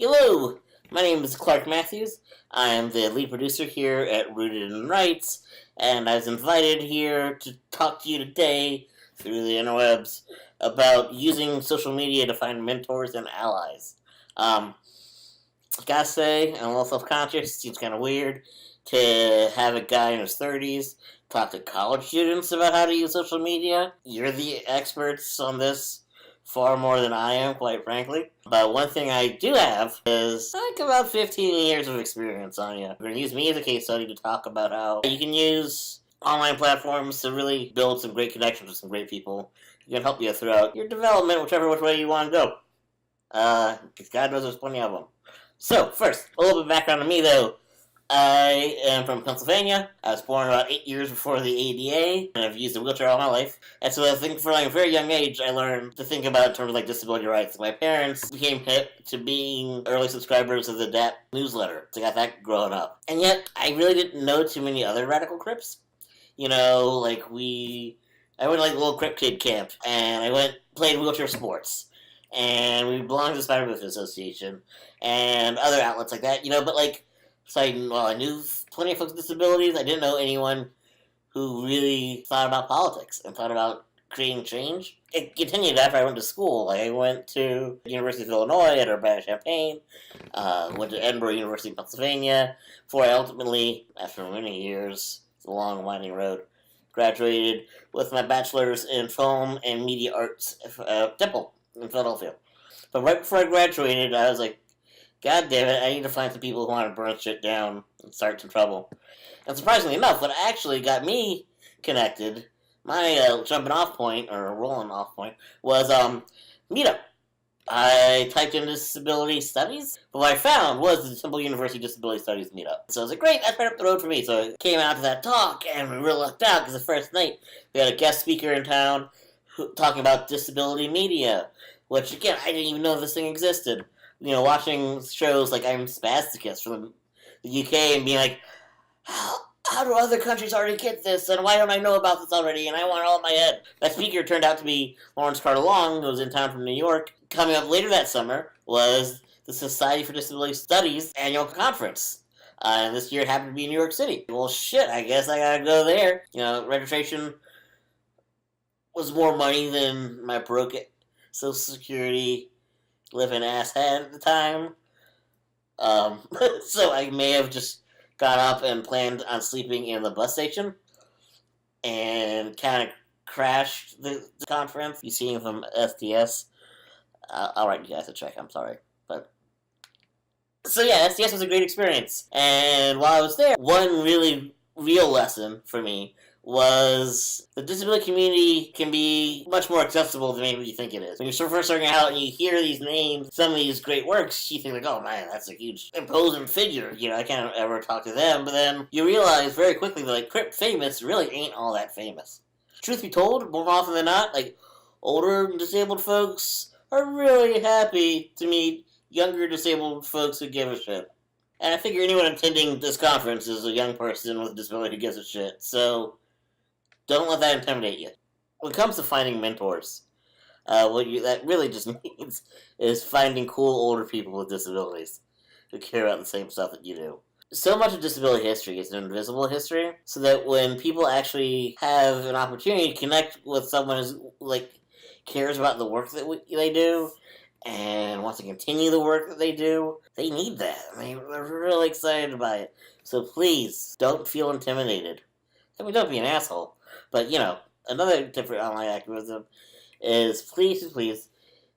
Hello, my name is Clark Matthews. I am the lead producer here at Rooted in Rights, and I was invited here to talk to you today through the interwebs about using social media to find mentors and allies. I gotta say, I'm a little self-conscious. It seems kind of weird to have a guy in his 30s talk to college students about how to use social media. You're the experts on this far more than I am, quite frankly. But one thing I do have is like about 15 years of experience on you. We're going to use me as a case study to talk about how you can use online platforms to really build some great connections with some great people. You can help you throughout your development, which way you want to go. Because God knows there's plenty of them. So, first, a little bit of background on me, though. I am from Pennsylvania. I was born about 8 years before the ADA, and I've used a wheelchair all my life. And so I think from like a very young age, I learned to think about it in terms of like disability rights. My parents became hip to being early subscribers of the DAP newsletter. So I got that growing up. And yet, I really didn't know too many other radical Crips. You know, like I went to like a little Crip kid camp, and I played wheelchair sports. And we belonged to the Spider-Man Association, and other outlets like that, but like, so I knew plenty of folks with disabilities. I didn't know anyone who really thought about politics and thought about creating change. It continued after I went to school. Like, I went to the University of Illinois at Urbana-Champaign, went to Edinburgh University of Pennsylvania, before I ultimately, after many years, it's a long, winding road, graduated with my bachelor's in film and media arts at Temple in Philadelphia. But right before I graduated, I was like, God damn it, I need to find some people who want to burn shit down and start some trouble. And surprisingly enough, what actually got me connected, my jumping off point, or rolling off point, was Meetup. I typed in disability studies, but what I found was the Temple University Disability Studies Meetup. So I was like, great, that's right up the road for me. So I came out to that talk, and we really lucked out, because the first night, we had a guest speaker in town talking about disability media, which, again, I didn't even know this thing existed. Watching shows like I'm Spasticus from the UK and being like, how do other countries already get this, and why don't I know about this already, and I want it all in my head. That speaker turned out to be Lawrence Carter Long, who was in town from New York. Coming up later that summer was the Society for Disability Studies annual conference. And this year it happened to be in New York City. Well, shit, I guess I gotta go there. Registration was more money than my broke Social Security living ass had at the time. So I may have just got up and planned on sleeping in the bus station and kind of crashed the conference. You see him from SDS. I'll write you guys a check, I'm sorry. So yeah, SDS was a great experience. And while I was there, one really real lesson for me was the disability community can be much more accessible than maybe you think it is. When you're first starting out and you hear these names, some of these great works, you think like, oh man, that's a huge imposing figure. I can't ever talk to them. But then you realize very quickly that like Crip famous really ain't all that famous. Truth be told, more often than not, like older disabled folks are really happy to meet younger disabled folks who give a shit. And I figure anyone attending this conference is a young person with a disability who gives a shit. So don't let that intimidate you. When it comes to finding mentors, that really just means is finding cool older people with disabilities who care about the same stuff that you do. So much of disability history is an invisible history, so that when people actually have an opportunity to connect with someone who cares about the work that they do and wants to continue the work that they do, they need that. They're really excited by it. So please, don't feel intimidated. Don't be an asshole. But, another different online activism is please,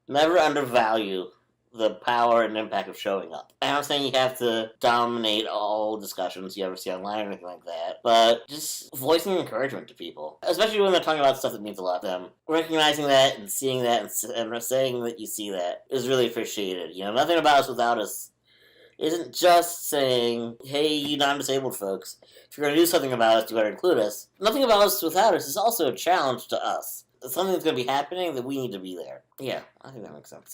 never undervalue the power and impact of showing up. I'm not saying you have to dominate all discussions you ever see online or anything like that, but just voicing encouragement to people, especially when they're talking about stuff that means a lot to them. Recognizing that and seeing that and saying that you see that is really appreciated. Nothing about us without us isn't just saying, hey, you non-disabled folks, if you're going to do something about us, you better include us. Nothing about us without us is also a challenge to us. It's something that's going to be happening that we need to be there. Yeah, I think that makes sense.